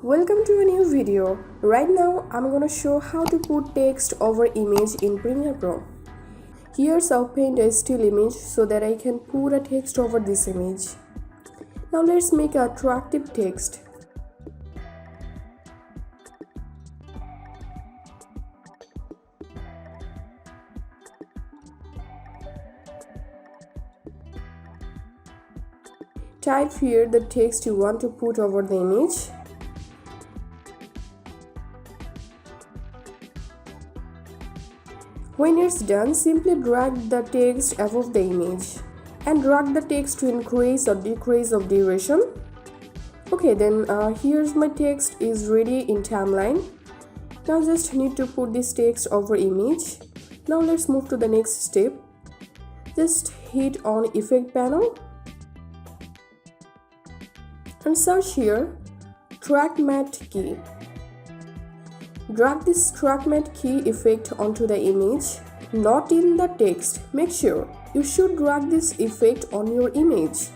Welcome to a new video. Right now I'm gonna show how to put text over image in Premiere Pro. Here's I'll paint a still image so that I can put a text over this image. Now let's make an attractive text. Type here the text you want to put over the image. When it's done, simply drag the text above the image and drag the text to increase or decrease of duration. Okay, then here's my text is ready in timeline. Now just need to put this text over image. Now let's move to the next step. Just hit on effect panel and search here track matte key. Drag this track matte key effect onto the image, not in the text. Make sure you should drag this effect on your image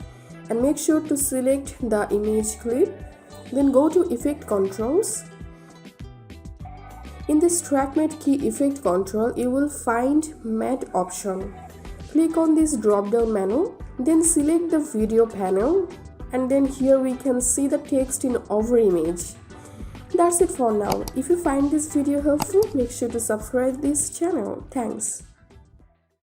and make sure to select the image clip. Then go to effect controls. In this track matte key effect control, you will find matte option. Click on this drop down menu, then select the video panel, and then here we can see the text in over image. That's it for now. If you find this video helpful, make sure to subscribe this channel. Thanks.